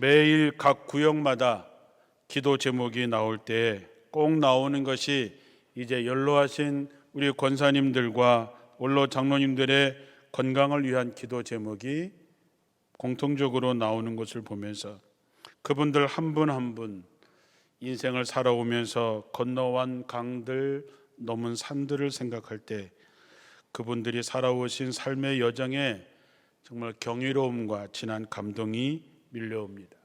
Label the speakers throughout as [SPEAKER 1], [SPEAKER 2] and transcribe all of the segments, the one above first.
[SPEAKER 1] 매일 각 구역마다 기도 제목이 나올 때 꼭 나오는 것이 이제 연로하신 우리 권사님들과 원로 장로님들의 건강을 위한 기도 제목이 공통적으로 나오는 것을 보면서 그분들 한 분 한 분 인생을 살아오면서 건너온 강들, 넘은 산들을 생각할 때 그분들이 살아오신 삶의 여정에 정말 경이로움과 진한 감동이 밀려옵니다.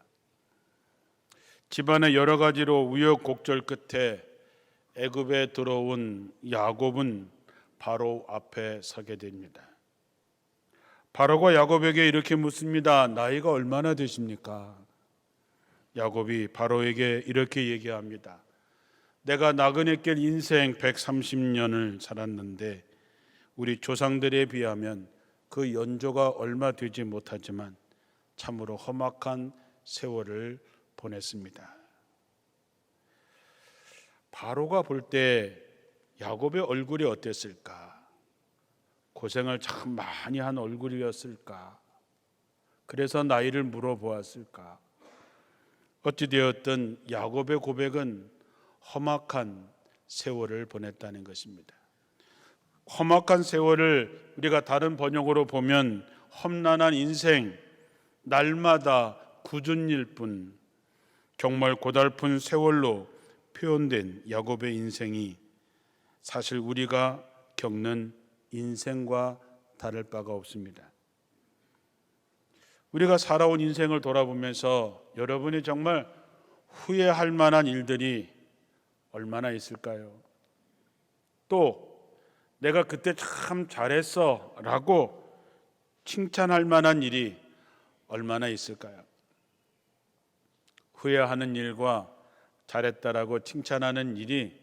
[SPEAKER 1] 집안의 여러 가지로 우여곡절 끝에 애굽에 들어온 야곱은 바로 앞에 서게 됩니다. 바로가 야곱에게 이렇게 묻습니다. 나이가 얼마나 되십니까? 야곱이 바로에게 이렇게 얘기합니다. 내가 나그네 길 인생 130년을 살았는데 우리 조상들에 비하면 그 연조가 얼마 되지 못하지만 참으로 험악한 세월을 보냈습니다. 바로가 볼 때 야곱의 얼굴이 어땠을까? 고생을 참 많이 한 얼굴이었을까? 그래서 나이를 물어보았을까? 어찌되었든 야곱의 고백은 험악한 세월을 보냈다는 것입니다. 험악한 세월을 우리가 다른 번역으로 보면 험난한 인생, 날마다 굳은 일뿐, 정말 고달픈 세월로 표현된 야곱의 인생이 사실 우리가 겪는 인생과 다를 바가 없습니다. 우리가 살아온 인생을 돌아보면서 여러분이 정말 후회할 만한 일들이 얼마나 있을까요? 또 내가 그때 참 잘했어 라고 칭찬할 만한 일이 얼마나 있을까요? 후회하는 일과 잘했다라고 칭찬하는 일이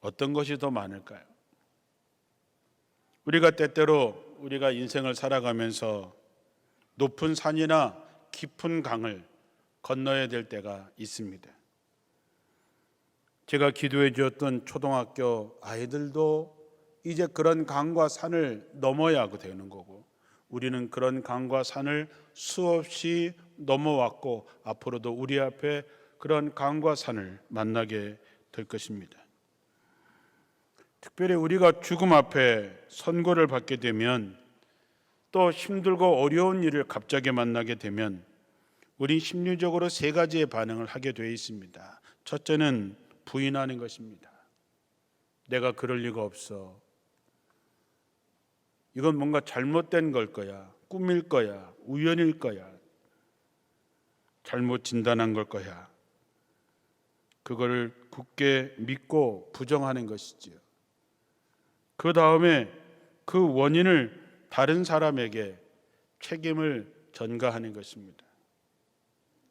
[SPEAKER 1] 어떤 것이 더 많을까요? 우리가 때때로 우리가 인생을 살아가면서 높은 산이나 깊은 강을 건너야 될 때가 있습니다. 제가 기도해 주었던 초등학교 아이들도 이제 그런 강과 산을 넘어야 되는 거고 우리는 그런 강과 산을 수없이 넘어왔고 앞으로도 우리 앞에 그런 강과 산을 만나게 될 것입니다. 특별히 우리가 죽음 앞에 선고를 받게 되면 또 힘들고 어려운 일을 갑자기 만나게 되면 우리 심리적으로 세 가지의 반응을 하게 되어 있습니다. 첫째는 부인하는 것입니다. 내가 그럴 리가 없어. 이건 뭔가 잘못된 걸 거야. 꿈일 거야. 우연일 거야. 잘못 진단한 걸 거야. 그걸 굳게 믿고 부정하는 것이지요. 그 다음에 그 원인을 다른 사람에게 책임을 전가하는 것입니다.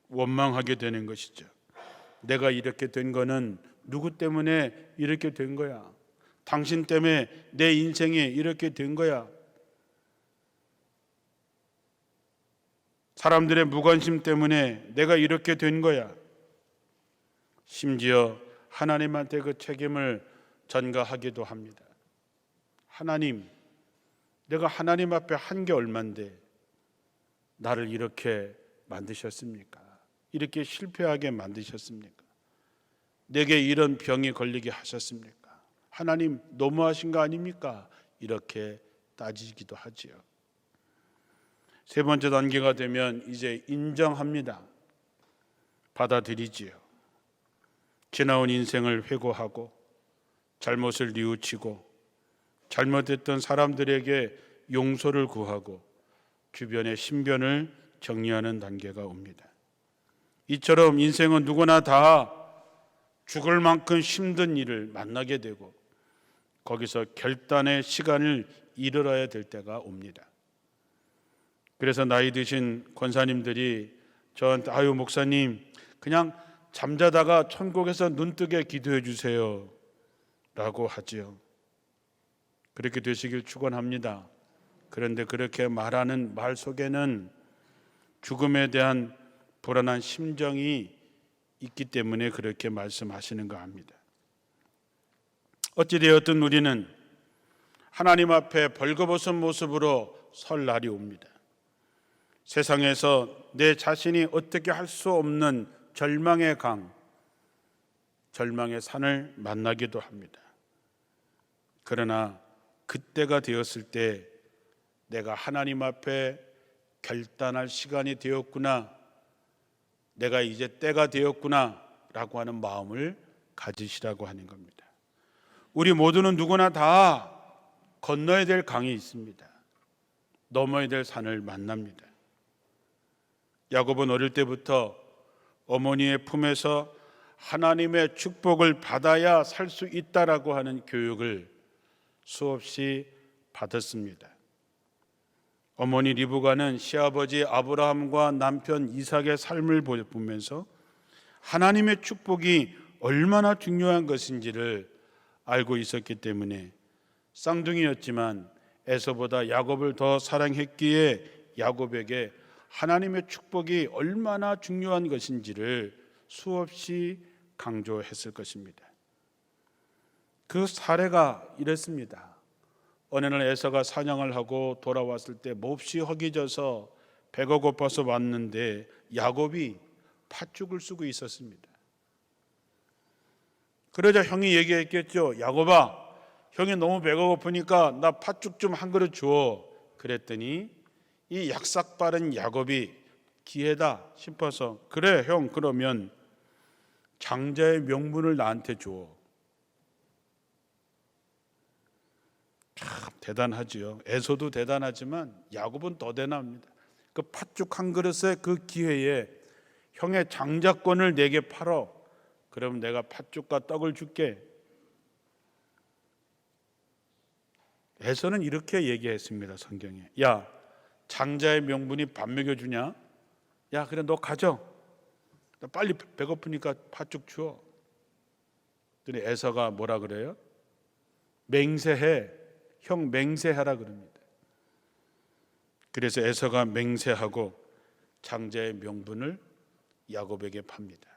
[SPEAKER 1] 원망하게 되는 것이죠. 내가 이렇게 된 거는 누구 때문에 이렇게 된 거야. 당신 때문에 내 인생이 이렇게 된 거야. 사람들의 무관심 때문에 내가 이렇게 된 거야. 심지어 하나님한테 그 책임을 전가하기도 합니다. 하나님, 내가 하나님 앞에 한 게 얼만데 나를 이렇게 만드셨습니까? 이렇게 실패하게 만드셨습니까? 내게 이런 병이 걸리게 하셨습니까? 하나님 너무하신 거 아닙니까? 이렇게 따지기도 하지요. 세 번째 단계가 되면 이제 인정합니다. 받아들이지요. 지나온 인생을 회고하고 잘못을 뉘우치고 잘못했던 사람들에게 용서를 구하고 주변의 신변을 정리하는 단계가 옵니다. 이처럼 인생은 누구나 다 죽을 만큼 힘든 일을 만나게 되고 거기서 결단의 시간을 이르러야 될 때가 옵니다. 그래서 나이 드신 권사님들이 저한테 목사님 그냥 잠자다가 천국에서 눈뜨게 기도해 주세요 라고 하지요. 그렇게 되시길 축원합니다. 그런데 그렇게 말하는 말 속에는 죽음에 대한 불안한 심정이 있기 때문에 그렇게 말씀하시는 거 압니다. 어찌되었든 우리는 하나님 앞에 벌거벗은 모습으로 설 날이 옵니다. 세상에서 내 자신이 어떻게 할 수 없는 절망의 강, 절망의 산을 만나기도 합니다. 그러나 그때가 되었을 때 내가 하나님 앞에 결단할 시간이 되었구나, 내가 이제 때가 되었구나 라고 하는 마음을 가지시라고 하는 겁니다. 우리 모두는 누구나 다 건너야 될 강이 있습니다. 넘어야 될 산을 만납니다. 야곱은 어릴 때부터 어머니의 품에서 하나님의 축복을 받아야 살 수 있다라고 하는 교육을 수없이 받았습니다. 어머니 리브가는 시아버지 아브라함과 남편 이삭의 삶을 보면서 하나님의 축복이 얼마나 중요한 것인지를 알고 있었기 때문에 쌍둥이였지만 에서보다 야곱을 더 사랑했기에 야곱에게 하나님의 축복이 얼마나 중요한 것인지를 수없이 강조했을 것입니다. 그 사례가 이랬습니다. 어느 날 에서가 사냥을 하고 돌아왔을 때 몹시 허기져서 배가 고파서 왔는데 야곱이 팥죽을 쓰고 있었습니다. 그러자 형이 얘기했겠죠. 야곱아, 형이 너무 배가 고프니까 나 팥죽 좀 한 그릇 줘. 그랬더니 이 약삭 빠른 야곱이 기회다 싶어서 그래 형, 그러면 장자의 명분을 나한테 줘. 참 대단하지요. 에서도 대단하지만 야곱은 더 대단합니다. 그 팥죽 한 그릇의 그 기회에 형의 장자권을 내게 팔어. 그러면 내가 팥죽과 떡을 줄게. 에서는 이렇게 얘기했습니다. 성경에. 야, 장자의 명분이 밥 먹여주냐? 야, 그래 너 가져. 나 빨리 배고프니까 팥죽 줘. 그랬더니 에서가 뭐라 그래요? 맹세해. 형 맹세하라 그럽니다. 그래서 에서가 맹세하고 장자의 명분을 야곱에게 팝니다.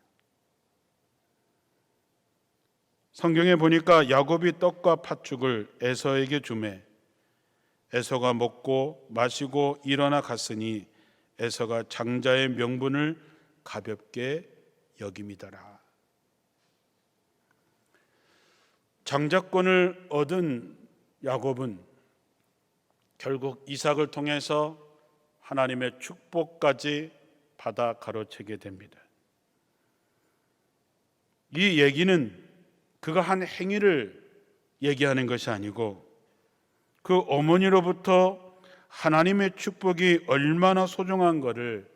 [SPEAKER 1] 성경에 보니까 야곱이 떡과 팥죽을 에서에게 주매 에서가 먹고 마시고 일어나 갔으니 에서가 장자의 명분을 가볍게 여김이더라. 장자권을 얻은 야곱은 결국 이삭을 통해서 하나님의 축복까지 받아 가로채게 됩니다. 이 얘기는 그가 한 행위를 얘기하는 것이 아니고 그 어머니로부터 하나님의 축복이 얼마나 소중한 것을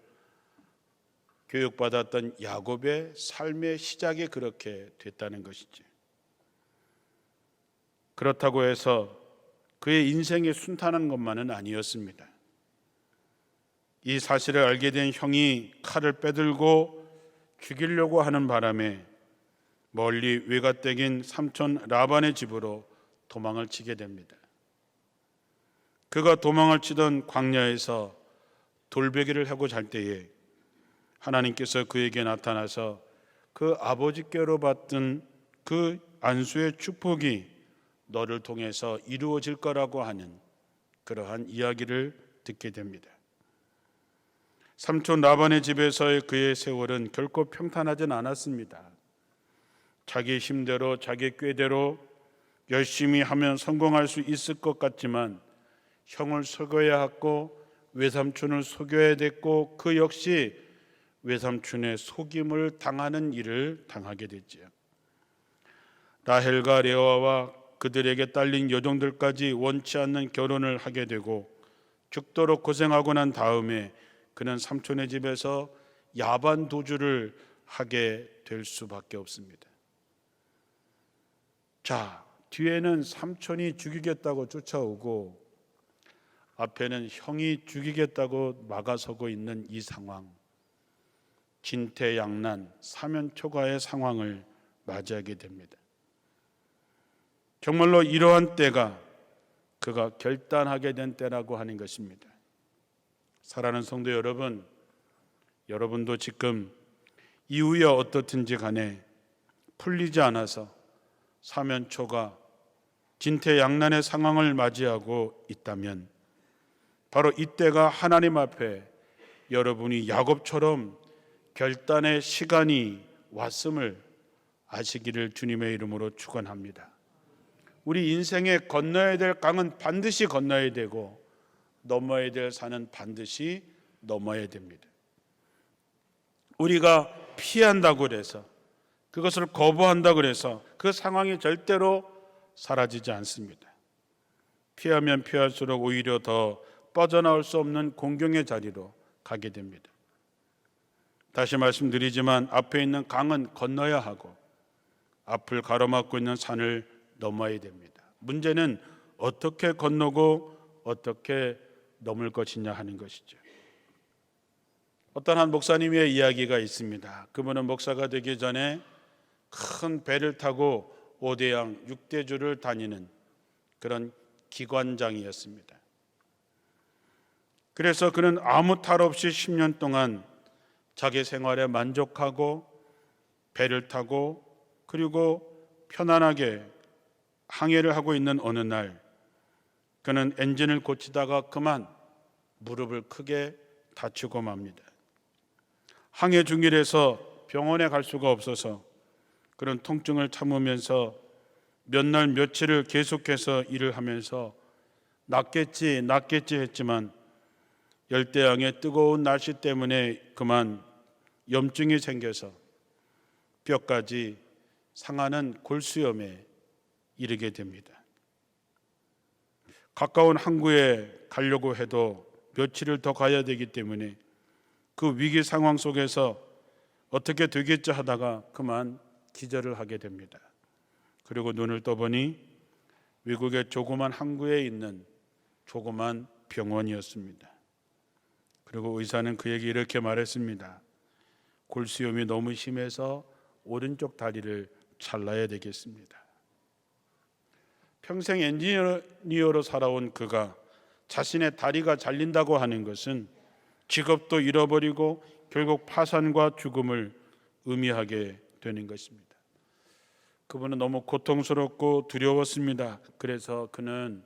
[SPEAKER 1] 교육받았던 야곱의 삶의 시작이 그렇게 됐다는 것이지. 그렇다고 해서 그의 인생이 순탄한 것만은 아니었습니다. 이 사실을 알게 된 형이 칼을 빼들고 죽이려고 하는 바람에 멀리 외갓댁인 삼촌 라반의 집으로 도망을 치게 됩니다. 그가 도망을 치던 광야에서 돌베개를 하고 잘 때에 하나님께서 그에게 나타나서 그 아버지께로 받던 그 안수의 축복이 너를 통해서 이루어질 거라고 하는 그러한 이야기를 듣게 됩니다. 삼촌 라반의 집에서의 그의 세월은 결코 평탄하진 않았습니다. 자기 힘대로 자기 꾀대로 열심히 하면 성공할 수 있을 것 같지만 형을 속여야 했고 외삼촌을 속여야 됐고 그 역시 외삼촌의 속임을 당하는 일을 당하게 됐지요. 라헬과 레아와 그들에게 딸린 여종들까지 원치 않는 결혼을 하게 되고 죽도록 고생하고 난 다음에 그는 삼촌의 집에서 야반 도주를 하게 될 수밖에 없습니다. 자, 뒤에는 삼촌이 죽이겠다고 쫓아오고 앞에는 형이 죽이겠다고 막아서고 있는 이 상황, 진퇴양난, 사면초가의 상황을 맞이하게 됩니다. 정말로 이러한 때가 그가 결단하게 된 때라고 하는 것입니다. 사랑하는 성도 여러분, 여러분도 지금 이후에 어떻든지 간에 풀리지 않아서 사면초가, 진퇴양난의 상황을 맞이하고 있다면 바로 이때가 하나님 앞에 여러분이 야곱처럼 결단의 시간이 왔음을 아시기를 주님의 이름으로 축원합니다. 우리 인생에 건너야 될 강은 반드시 건너야 되고 넘어야 될 산은 반드시 넘어야 됩니다. 우리가 피한다고 그래서, 그것을 거부한다고 그래서 그 상황이 절대로 사라지지 않습니다. 피하면 피할수록 오히려 더 빠져나올 수 없는 공경의 자리로 가게 됩니다. 다시 말씀드리지만 앞에 있는 강은 건너야 하고 앞을 가로막고 있는 산을 넘어야 됩니다. 문제는 어떻게 건너고 어떻게 넘을 것이냐 하는 것이죠. 어떤 한 목사님의 이야기가 있습니다. 그분은 목사가 되기 전에 큰 배를 타고 5대양 6대주를 다니는 그런 기관장이었습니다. 그래서 그는 아무 탈 없이 10년 동안 자기 생활에 만족하고 배를 타고 그리고 편안하게 항해를 하고 있는 어느 날 그는 엔진을 고치다가 그만 무릎을 크게 다치고 맙니다. 항해 중일에서 병원에 갈 수가 없어서 그런 통증을 참으면서 몇 날 며칠을 계속해서 일을 하면서 낫겠지 했지만 열대양의 뜨거운 날씨 때문에 그만 염증이 생겨서 뼈까지 상하는 골수염에 이르게 됩니다. 가까운 항구에 가려고 해도 며칠을 더 가야 되기 때문에 그 위기 상황 속에서 어떻게 되겠지 하다가 그만 기절을 하게 됩니다. 그리고 눈을 떠보니 외국의 조그만 항구에 있는 조그만 병원이었습니다. 그리고 의사는 그에게 이렇게 말했습니다. 골수염이 너무 심해서 오른쪽 다리를 잘라야 되겠습니다. 평생 엔지니어로 살아온 그가 자신의 다리가 잘린다고 하는 것은 직업도 잃어버리고 결국 파산과 죽음을 의미하게 되는 것입니다. 그분은 너무 고통스럽고 두려웠습니다. 그래서 그는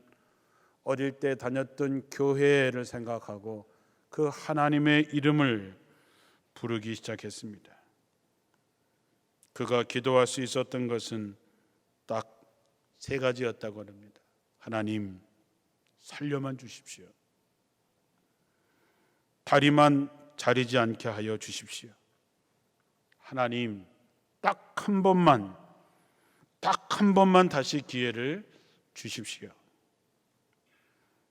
[SPEAKER 1] 어릴 때 다녔던 교회를 생각하고 그 하나님의 이름을 부르기 시작했습니다. 그가 기도할 수 있었던 것은 딱 3가지였다고 합니다. 하나님, 살려만 주십시오. 다리만 자리지 않게 하여 주십시오. 하나님, 딱 한 번만 다시 기회를 주십시오.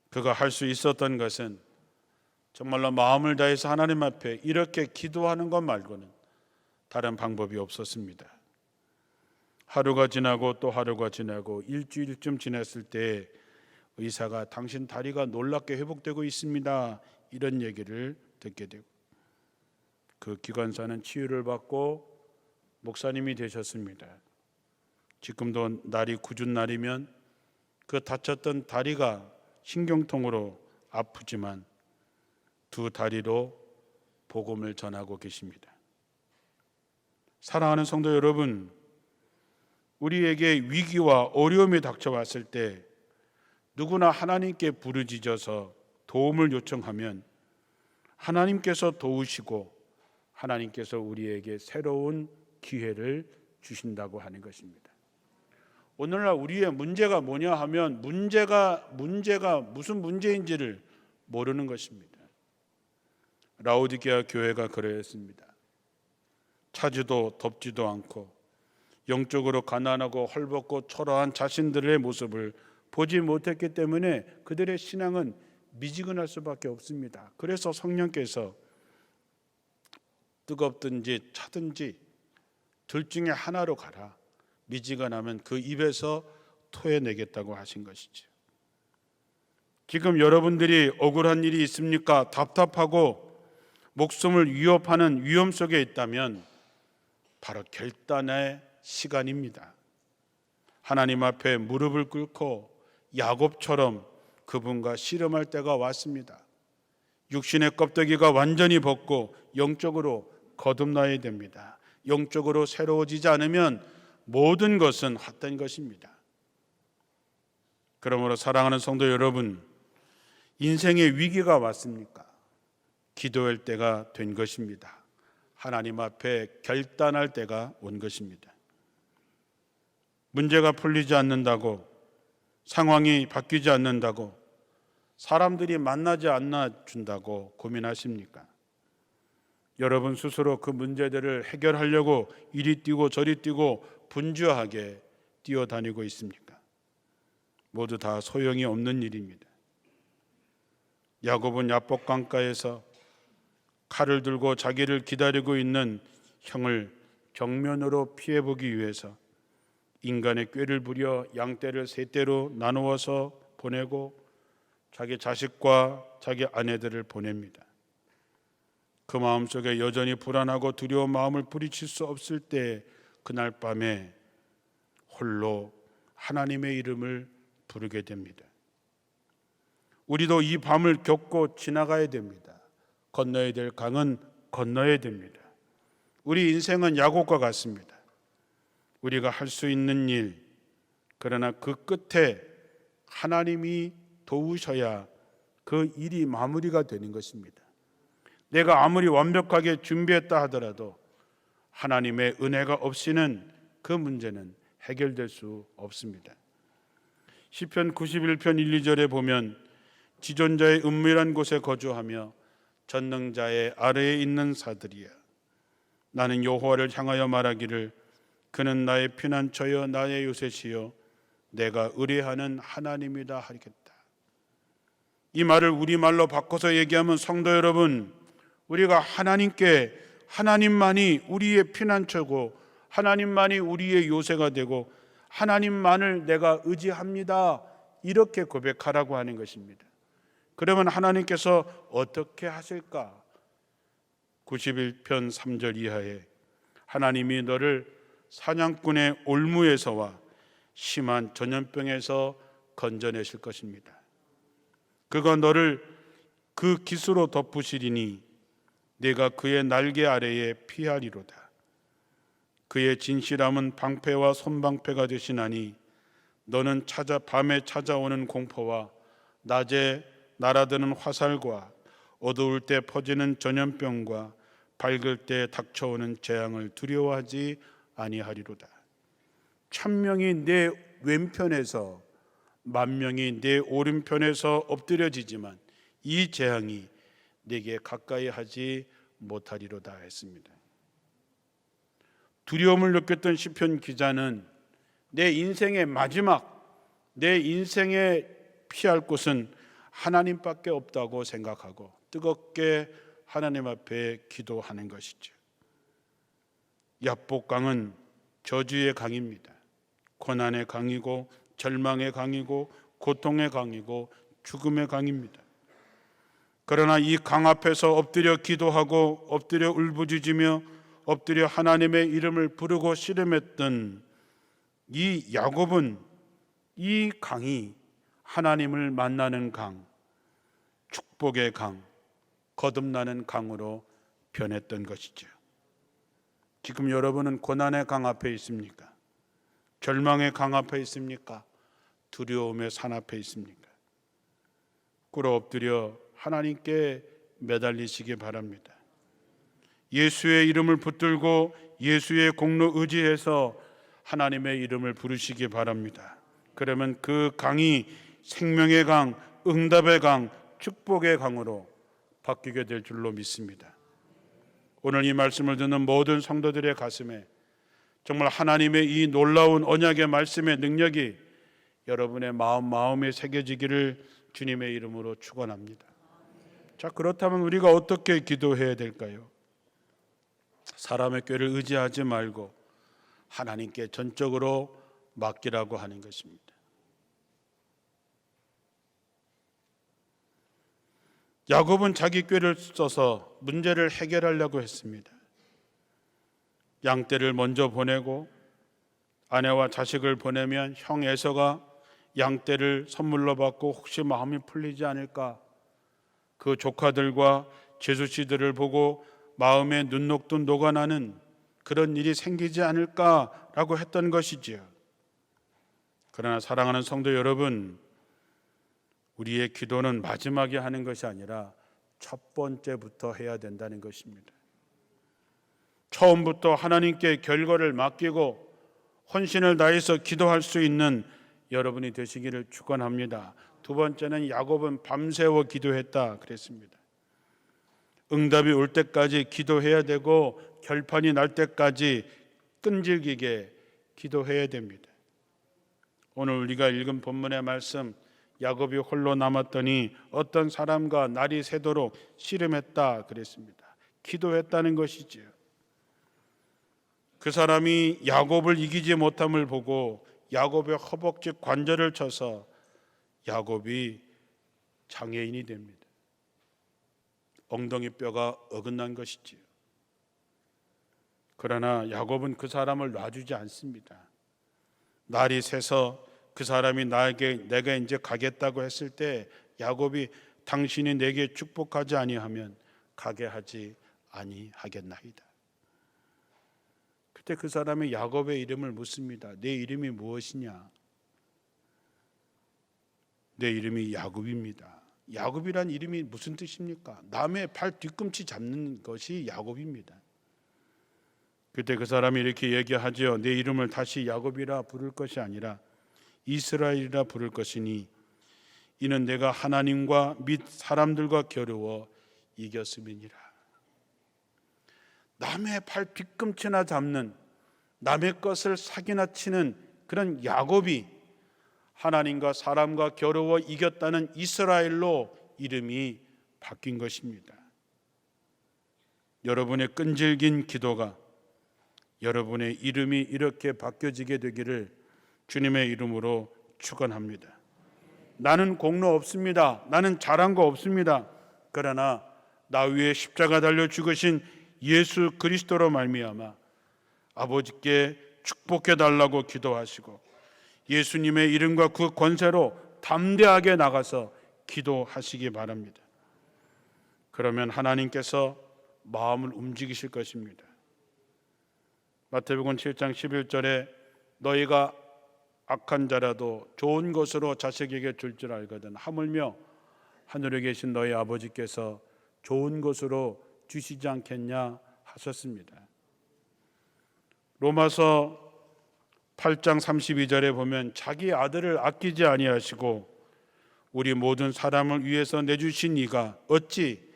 [SPEAKER 1] 그가 할 수 있었던 것은 정말로 마음을 다해서 하나님 앞에 이렇게 기도하는 것 말고는 다른 방법이 없었습니다. 하루가 지나고 또 하루가 지나고 일주일쯤 지났을 때 의사가 당신 다리가 놀랍게 회복되고 있습니다, 이런 얘기를 듣게 되고 그 기관사는 치유를 받고 목사님이 되셨습니다. 지금도 날이 굳은 날이면 그 다쳤던 다리가 신경통으로 아프지만 2 다리로 복음을 전하고 계십니다. 사랑하는 성도 여러분, 우리에게 위기와 어려움이 닥쳐왔을 때 누구나 하나님께 부르짖어서 도움을 요청하면 하나님께서 도우시고 하나님께서 우리에게 새로운 기회를 주신다고 하는 것입니다. 오늘날 우리의 문제가 뭐냐 하면 문제가 무슨 문제인지를 모르는 것입니다. 라오디게아 교회가 그러했습니다. 차지도 덥지도 않고 영적으로 가난하고 헐벗고 초라한 자신들의 모습을 보지 못했기 때문에 그들의 신앙은 미지근할 수밖에 없습니다. 그래서 성령께서 뜨겁든지 차든지 둘 중에 하나로 가라, 미지근하면 그 입에서 토해내겠다고 하신 것이죠. 지금 여러분들이 억울한 일이 있습니까? 답답하고 목숨을 위협하는 위험 속에 있다면 바로 결단의 시간입니다. 하나님 앞에 무릎을 꿇고 야곱처럼 그분과 씨름할 때가 왔습니다. 육신의 껍데기가 완전히 벗고 영적으로 거듭나야 됩니다. 영적으로 새로워지지 않으면 모든 것은 헛된 것입니다. 그러므로 사랑하는 성도 여러분, 인생의 위기가 왔습니까? 기도할 때가 된 것입니다. 하나님 앞에 결단할 때가 온 것입니다. 문제가 풀리지 않는다고, 상황이 바뀌지 않는다고, 사람들이 만나지 않아 준다고 고민하십니까? 여러분 스스로 그 문제들을 해결하려고 이리 뛰고 저리 뛰고 분주하게 뛰어다니고 있습니까? 모두 다 소용이 없는 일입니다. 야곱은 야복 강가에서 칼을 들고 자기를 기다리고 있는 형을 정면으로 피해보기 위해서 인간의 꾀를 부려 양떼를 세 떼로 나누어서 보내고 자기 자식과 자기 아내들을 보냅니다. 그 마음속에 여전히 불안하고 두려운 마음을 뿌리칠 수 없을 때 그날 밤에 홀로 하나님의 이름을 부르게 됩니다. 우리도 이 밤을 겪고 지나가야 됩니다. 건너야 될 강은 건너야 됩니다. 우리 인생은 야곱과 같습니다. 우리가 할 수 있는 일, 그러나 그 끝에 하나님이 도우셔야 그 일이 마무리가 되는 것입니다. 내가 아무리 완벽하게 준비했다 하더라도 하나님의 은혜가 없이는 그 문제는 해결될 수 없습니다. 시편 91편 1, 2절에 보면 지존자의 은밀한 곳에 거주하며 전능자의 아래에 있는 사들이야. 나는 여호와를 향하여 말하기를 그는 나의 피난처여 나의 요새시여 내가 의뢰하는 하나님이다 하겠다. 이 말을 우리말로 바꿔서 얘기하면 성도 여러분, 우리가 하나님께 하나님만이 우리의 피난처고 하나님만이 우리의 요새가 되고 하나님만을 내가 의지합니다, 이렇게 고백하라고 하는 것입니다. 그러면 하나님께서 어떻게 하실까? 91편 3절 이하에 하나님이 너를 사냥꾼의 올무에서와 심한 전염병에서 건져내실 것입니다. 그가 너를 그 깃으로 덮으시리니 내가 그의 날개 아래에 피하리로다. 그의 진실함은 방패와 손방패가 되시나니 너는 밤에 찾아오는 공포와 낮에 날아드는 화살과 어두울 때 퍼지는 전염병과 밝을 때 닥쳐오는 재앙을 두려워하지 아니하리로다. 1000명이 내 왼편에서 10,000명이 내 오른편에서 엎드려지지만 이 재앙이 내게 가까이 하지 못하리로다 했습니다. 두려움을 느꼈던 시편 기자는 내 인생의 마지막, 내 인생에 피할 곳은 하나님밖에 없다고 생각하고 뜨겁게 하나님 앞에 기도하는 것이죠. 야복강은 저주의 강입니다. 고난의 강이고 절망의 강이고 고통의 강이고 죽음의 강입니다. 그러나 이 강 앞에서 엎드려 기도하고 엎드려 울부짖으며 엎드려 하나님의 이름을 부르고 씨름했던 이 야곱은 이 강이 하나님을 만나는 강, 축복의 강, 거듭나는 강으로 변했던 것이죠. 지금 여러분은 고난의 강 앞에 있습니까? 절망의 강 앞에 있습니까? 두려움의 산 앞에 있습니까? 꿇어 엎드려 하나님께 매달리시기 바랍니다. 예수의 이름을 붙들고 예수의 공로 의지해서 하나님의 이름을 부르시기 바랍니다. 그러면 그 강이 생명의 강, 응답의 강, 축복의 강으로 바뀌게 될 줄로 믿습니다. 오늘 이 말씀을 듣는 모든 성도들의 가슴에 정말 하나님의 이 놀라운 언약의 말씀의 능력이 여러분의 마음에 새겨지기를 주님의 이름으로 축원합니다. 자, 그렇다면 우리가 어떻게 기도해야 될까요? 사람의 꾀를 의지하지 말고 하나님께 전적으로 맡기라고 하는 것입니다. 야곱은 자기 꾀를 써서 문제를 해결하려고 했습니다. 양떼를 먼저 보내고 아내와 자식을 보내면 형 에서가 양떼를 선물로 받고 혹시 마음이 풀리지 않을까, 그 조카들과 제수씨들을 보고 마음에 눈녹듯 녹아나는 그런 일이 생기지 않을까라고 했던 것이지요. 그러나 사랑하는 성도 여러분, 우리의 기도는 마지막에 하는 것이 아니라 첫 번째부터 해야 된다는 것입니다. 처음부터 하나님께 결과를 맡기고 헌신을 다해서 기도할 수 있는 여러분이 되시기를 축원합니다. 두 번째는 야곱은 밤새워 기도했다 그랬습니다. 응답이 올 때까지 기도해야 되고 결판이 날 때까지 끈질기게 기도해야 됩니다. 오늘 우리가 읽은 본문의 말씀, 야곱이 홀로 남았더니 어떤 사람과 날이 새도록 씨름했다 그랬습니다. 기도했다는 것이지요. 그 사람이 야곱을 이기지 못함을 보고 야곱의 허벅지 관절을 쳐서 야곱이 장애인이 됩니다. 엉덩이 뼈가 어긋난 것이지요. 그러나 야곱은 그 사람을 놔주지 않습니다. 날이 새서 그 사람이 내가 이제 가겠다고 했을 때 야곱이 당신이 내게 축복하지 아니하면 가게 하지 아니하겠나이다. 그때 그 사람이 야곱의 이름을 묻습니다. 내 이름이 무엇이냐? 내 이름이 야곱입니다. 야곱이란 이름이 무슨 뜻입니까? 남의 발 뒤꿈치 잡는 것이 야곱입니다. 그때 그 사람이 이렇게 얘기하죠. 내 이름을 다시 야곱이라 부를 것이 아니라 이스라엘이라 부를 것이니 이는 내가 하나님과 및 사람들과 겨루어 이겼음이니라. 남의 발 뒤꿈치나 잡는, 남의 것을 사기나 치는 그런 야곱이 하나님과 사람과 겨루어 이겼다는 이스라엘로 이름이 바뀐 것입니다. 여러분의 끈질긴 기도가 여러분의 이름이 이렇게 바뀌어지게 되기를 주님의 이름으로 축원합니다. 나는 공로 없습니다. 나는 잘한 거 없습니다. 그러나 나 위에 십자가 달려 죽으신 예수 그리스도로 말미암아 아버지께 축복해 달라고 기도하시고 예수님의 이름과 그 권세로 담대하게 나가서 기도하시기 바랍니다. 그러면 하나님께서 마음을 움직이실 것입니다. 마태복음 7장 11절에 너희가 악한 자라도 좋은 것으로 자식에게 줄 줄 알거든 하물며 하늘에 계신 너희 아버지께서 좋은 것으로 주시지 않겠냐 하셨습니다. 로마서 8장 32절에 보면 자기 아들을 아끼지 아니하시고 우리 모든 사람을 위해서 내주신 이가 어찌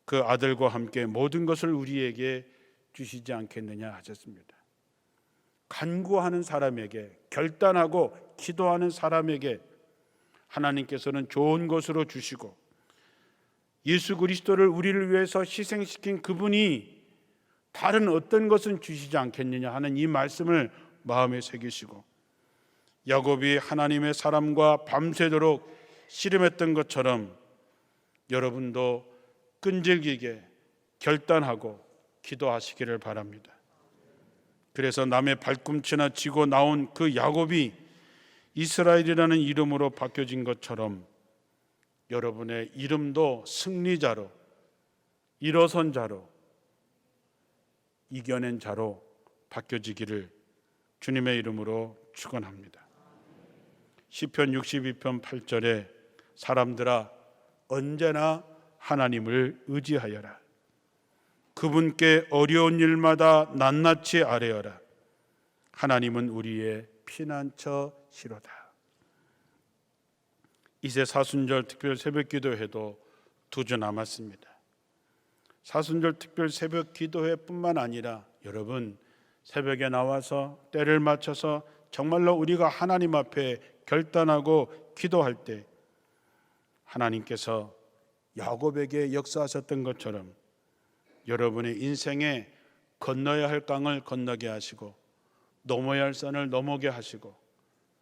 [SPEAKER 1] 그 아들과 함께 모든 것을 우리에게 주시지 않겠느냐 하셨습니다. 간구하는 사람에게, 결단하고 기도하는 사람에게 하나님께서는 좋은 것으로 주시고 예수 그리스도를 우리를 위해서 희생시킨 그분이 다른 어떤 것은 주시지 않겠느냐 하는 이 말씀을 마음에 새기시고 야곱이 하나님의 사람과 밤새도록 씨름했던 것처럼 여러분도 끈질기게 결단하고 기도하시기를 바랍니다. 그래서 남의 발꿈치나 쥐고 나온 그 야곱이 이스라엘이라는 이름으로 바뀌어진 것처럼 여러분의 이름도 승리자로, 일어선 자로, 이겨낸 자로 바뀌어지기를 주님의 이름으로 축원합니다. 시편 62편 8절에 사람들아 언제나 하나님을 의지하여라. 그분께 어려운 일마다 낱낱이 아뢰어라. 하나님은 우리의 피난처시로다. 이제 사순절 특별 새벽 기도회도 2주 남았습니다. 사순절 특별 새벽 기도회뿐만 아니라 여러분 새벽에 나와서 때를 맞춰서 정말로 우리가 하나님 앞에 결단하고 기도할 때 하나님께서 야곱에게 역사하셨던 것처럼 여러분의 인생에 건너야 할 강을 건너게 하시고 넘어야 할 산을 넘어게 하시고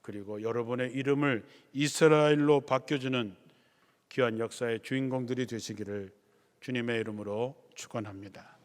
[SPEAKER 1] 그리고 여러분의 이름을 이스라엘로 바뀌어주는 귀한 역사의 주인공들이 되시기를 주님의 이름으로 축원합니다.